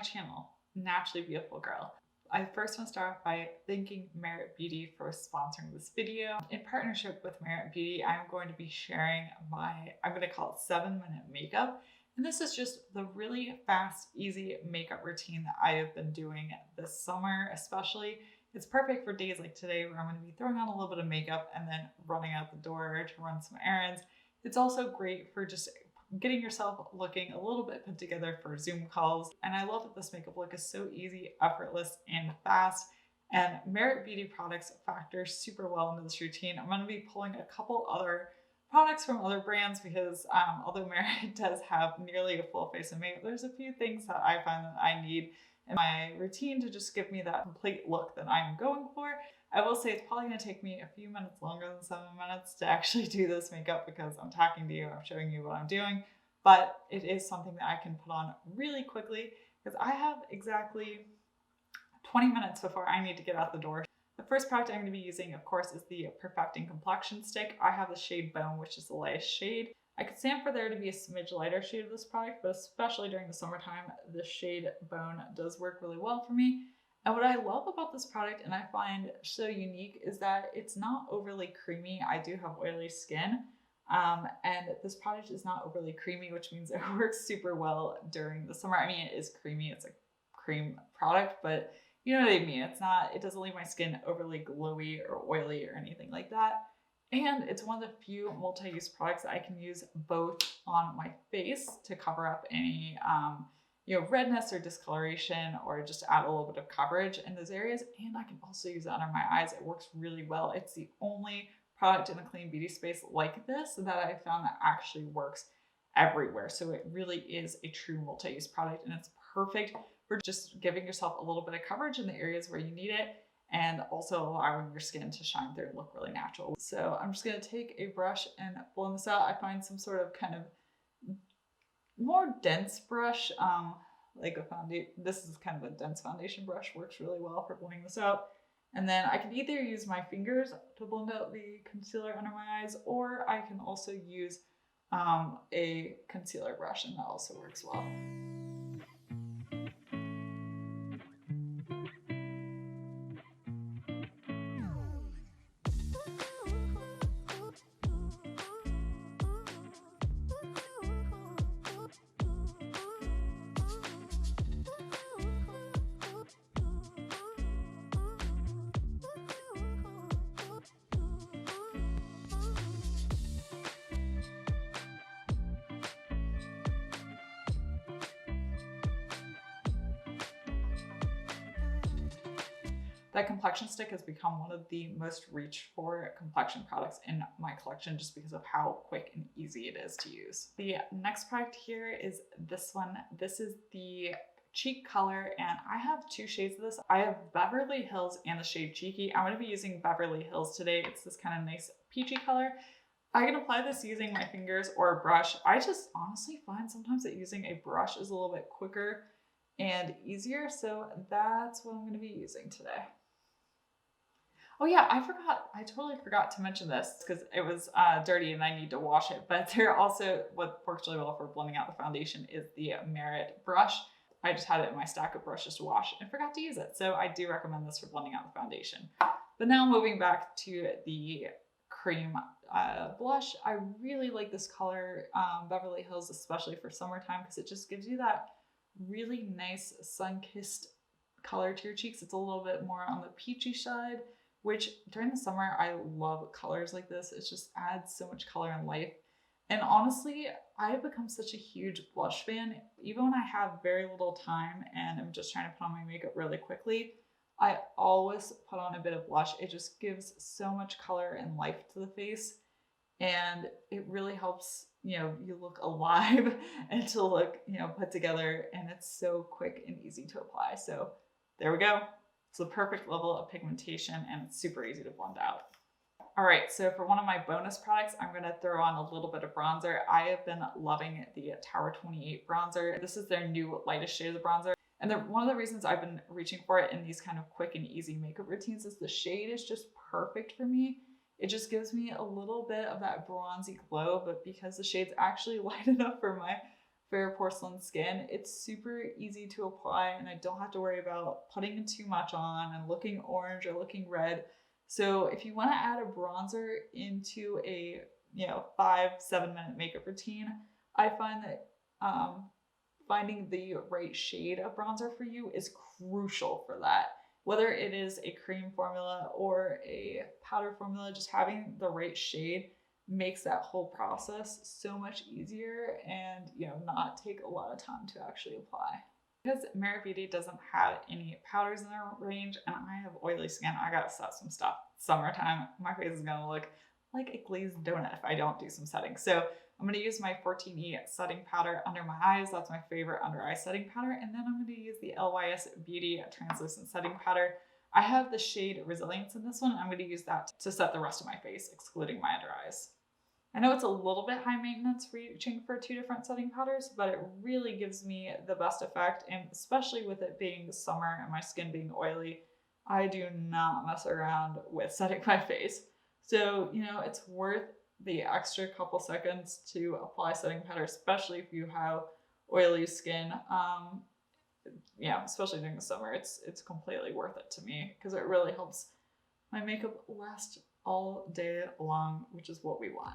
channel, Naturally Beautiful Girl. I first want to start off by thanking Merit Beauty for sponsoring this video. In partnership with Merit Beauty, I'm going to be sharing I'm going to call it 7-minute makeup. And this is just the really fast, easy makeup routine that I have been doing this summer, especially. It's perfect for days like today where I'm going to be throwing on a little bit of makeup and then running out the door to run some errands. It's also great for just getting yourself looking a little bit put together for Zoom calls. And I love that this makeup look is so easy, effortless, and fast. And Merit Beauty products factor super well into this routine. I'm going to be pulling a couple other products from other brands because although Merit does have nearly a full face of makeup, there's a few things that I find that I need in my routine to just give me that complete look that I'm going for. I will say it's probably going to take me a few minutes longer than 7 minutes to actually do this makeup because I'm talking to you, I'm showing you what I'm doing, but it is something that I can put on really quickly because I have exactly 20 minutes before I need to get out the door. The first product I'm going to be using, of course, is the Perfecting Complexion Stick. I have the shade Balm, which is the lightest shade. I could stand for there to be a smidge lighter shade of this product, but especially during the summertime, the shade Bone does work really well for me. And what I love about this product, and I find so unique, is that it's not overly creamy. I do have oily skin, and this product is not overly creamy, which means it works super well during the summer. I mean, it is creamy, it's a cream product, but you know what I mean. It doesn't leave my skin overly glowy or oily or anything like that. And it's one of the few multi-use products that I can use both on my face to cover up any redness or discoloration, or just add a little bit of coverage in those areas. And I can also use it under my eyes. It works really well. It's the only product in the clean beauty space like this that I found that actually works everywhere. So it really is a true multi-use product, and it's perfect for just giving yourself a little bit of coverage in the areas where you need it, and also allowing your skin to shine through and look really natural. So I'm just going to take a brush and blend this out. I find some sort of kind of more dense brush, like a foundation. This is kind of a dense foundation brush, works really well for blending this out. And then I can either use my fingers to blend out the concealer under my eyes, or I can also use a concealer brush, and that also works well. That complexion stick has become one of the most reached for complexion products in my collection just because of how quick and easy it is to use. The next product here is this one. This is the Cheek color, and I have two shades of this. I have Beverly Hills and the shade Cheeky. I'm going to be using Beverly Hills today. It's this kind of nice peachy color. I can apply this using my fingers or a brush. I just honestly find sometimes that using a brush is a little bit quicker and easier, so that's what I'm going to be using today. Oh yeah, I totally forgot to mention this because it was dirty and I need to wash it. But there also, what works really well for blending out the foundation is the Merit brush. I just had it in my stack of brushes to wash and forgot to use it. So I do recommend this for blending out the foundation. But now moving back to the cream blush, I really like this color, Beverly Hills, especially for summertime, because it just gives you that really nice sun-kissed color to your cheeks. It's a little bit more on the peachy side, which during the summer, I love colors like this. It just adds so much color and life. And honestly, I've become such a huge blush fan. Even when I have very little time and I'm just trying to put on my makeup really quickly, I always put on a bit of blush. It just gives so much color and life to the face. And it really helps, you look alive and to look, put together. And it's so quick and easy to apply. So there we go. It's the perfect level of pigmentation, and it's super easy to blend out. All right, so for one of my bonus products, I'm going to throw on a little bit of bronzer. I have been loving the Tower 28 bronzer. This is their new lightest shade of the bronzer. And one of the reasons I've been reaching for it in these kind of quick and easy makeup routines is the shade is just perfect for me. It just gives me a little bit of that bronzy glow, but because the shade's actually light enough for fair porcelain skin, it's super easy to apply and I don't have to worry about putting too much on and looking orange or looking red. So if you want to add a bronzer into a 5-7 minute makeup routine, I find that finding the right shade of bronzer for you is crucial for that. Whether it is a cream formula or a powder formula, just having the right shade makes that whole process so much easier and not take a lot of time to actually apply. Because Merit Beauty doesn't have any powders in their range and I have oily skin, I gotta set some stuff. Summertime, my face is gonna look like a glazed donut if I don't do some setting. So I'm gonna use my 14E setting powder under my eyes. That's my favorite under eye setting powder. And then I'm gonna use the LYS Beauty translucent setting powder. I have the shade Resilience in this one. I'm gonna use that to set the rest of my face, excluding my under eyes. I know it's a little bit high maintenance reaching for 2 different setting powders, but it really gives me the best effect. And especially with it being summer and my skin being oily, I do not mess around with setting my face. So, it's worth the extra couple seconds to apply setting powder, especially if you have oily skin. Especially during the summer, it's completely worth it to me because it really helps my makeup last all day long, which is what we want.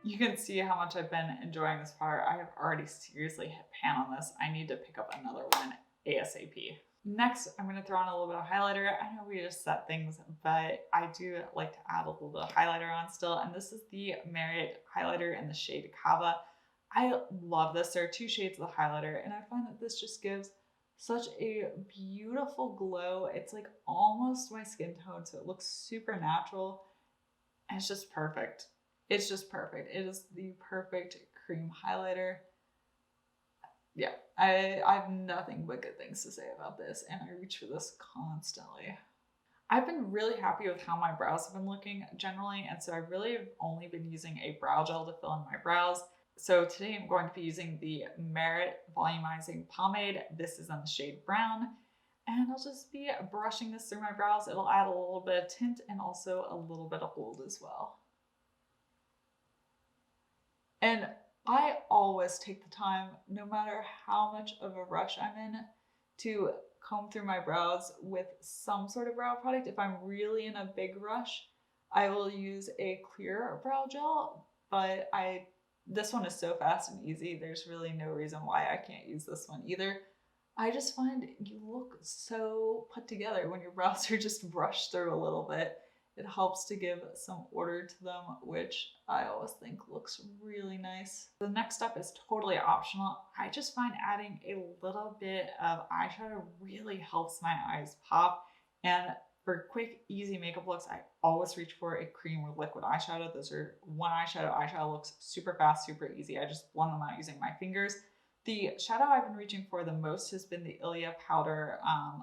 You can see how much I've been enjoying this powder. I have already seriously hit pan on this. I need to pick up another one ASAP. Next, I'm going to throw on a little bit of highlighter. I know we just set things, but I do like to add a little bit of highlighter on still. And this is the Merit highlighter in the shade Cava. I love this. There are 2 shades of the highlighter, and I find that this just gives such a beautiful glow. It's like almost my skin tone, so it looks super natural. And it's just perfect. It's just perfect. It is the perfect cream highlighter. Yeah, I have nothing but good things to say about this, and I reach for this constantly. I've been really happy with how my brows have been looking generally, and so I really have only been using a brow gel to fill in my brows. So today I'm going to be using the Merit Volumizing Pomade. This is in the shade Brown, and I'll just be brushing this through my brows. It'll add a little bit of tint and also a little bit of hold as well. And I always take the time, no matter how much of a rush I'm in, to comb through my brows with some sort of brow product. If I'm really in a big rush, I will use a clear brow gel, but this one is so fast and easy. There's really no reason why I can't use this one either. I just find you look so put together when your brows are just brushed through a little bit. It helps to give some order to them, which I always think looks really nice. The next step is totally optional. I just find adding a little bit of eyeshadow really helps my eyes pop. And for quick, easy makeup looks, I always reach for a cream with liquid eyeshadow. Those are one eyeshadow. Eyeshadow looks super fast, super easy. I just blend them out using my fingers. The shadow I've been reaching for the most has been the Ilia Powder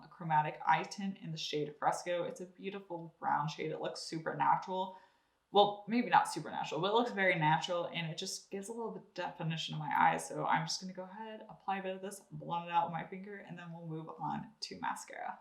Chromatic Eye Tint in the shade Fresco. It's a beautiful brown shade. It looks super natural. Well, maybe not super natural, but it looks very natural and it just gives a little bit of definition to my eyes. So I'm just going to go ahead, apply a bit of this, blend it out with my finger, and then we'll move on to mascara.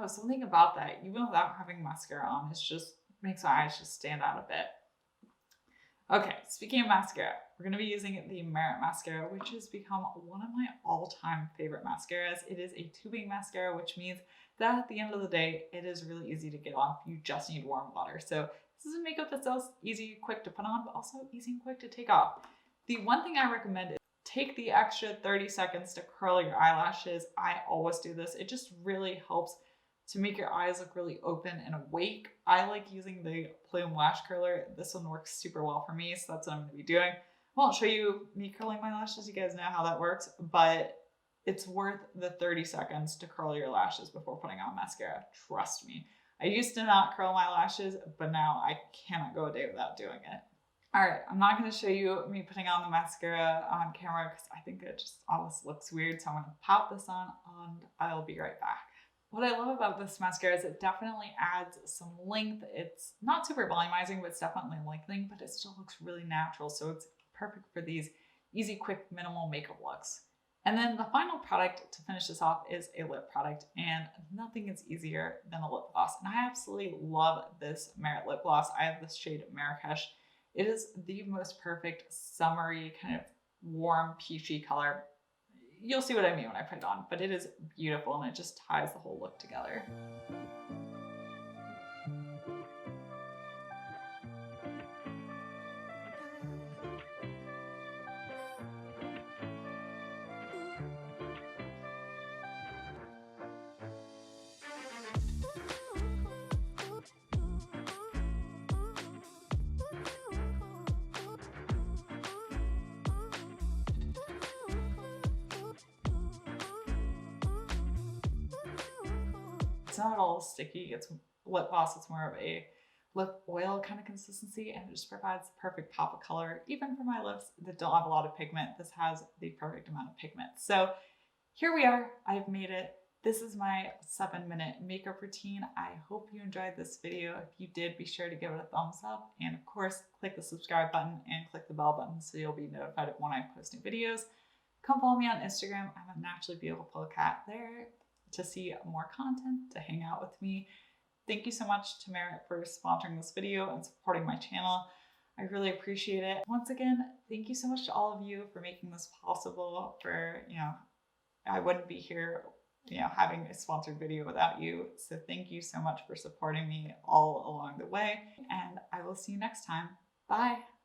Something about that, even without having mascara on, it just makes my eyes just stand out a bit. Okay, speaking of mascara, we're going to be using the Merit mascara, which has become one of my all-time favorite mascaras. It is a tubing mascara, which means that at the end of the day, it is really easy to get off. You just need warm water. So this is a makeup that's easy, quick to put on, but also easy and quick to take off. The one thing I recommend is take the extra 30 seconds to curl your eyelashes. I always do this. It just really helps to make your eyes look really open and awake. I like using the Plume Lash Curler. This one works super well for me, so that's what I'm going to be doing. I won't show you me curling my lashes. You guys know how that works, but It's worth the 30 seconds to curl your lashes before putting on mascara. Trust me. I used to not curl my lashes, but now I cannot go a day without doing it. All right, I'm not going to show you me putting on the mascara on camera because I think it just always looks weird. So I'm going to pop this on and I'll be right back. What I love about this mascara is it definitely adds some length. It's not super volumizing, but it's definitely lengthening, but it still looks really natural. So it's perfect for these easy, quick, minimal makeup looks. And then the final product to finish this off is a lip product, and nothing is easier than a lip gloss. And I absolutely love this Merit lip gloss. I have this shade Marrakech. It is the most perfect summery kind of warm peachy color. You'll see what I mean when I put it on, but it is beautiful and it just ties the whole look together. It's not all sticky. It's lip gloss. It's more of a lip oil kind of consistency, and it just provides the perfect pop of color. Even for my lips that don't have a lot of pigment, this has the perfect amount of pigment. So here we are. I've made it. This is my 7-minute makeup routine. I hope you enjoyed this video. If you did, be sure to give it a thumbs up. And of course, click the subscribe button and click the bell button so you'll be notified of when I post new videos. Come follow me on Instagram. I'm a naturally beautiful cat there to see more content, to hang out with me. Thank you so much to Merit for sponsoring this video and supporting my channel. I really appreciate it. Once again, thank you so much to all of you for making this possible. I wouldn't be here, having a sponsored video without you. So thank you so much for supporting me all along the way, and I will see you next time. Bye.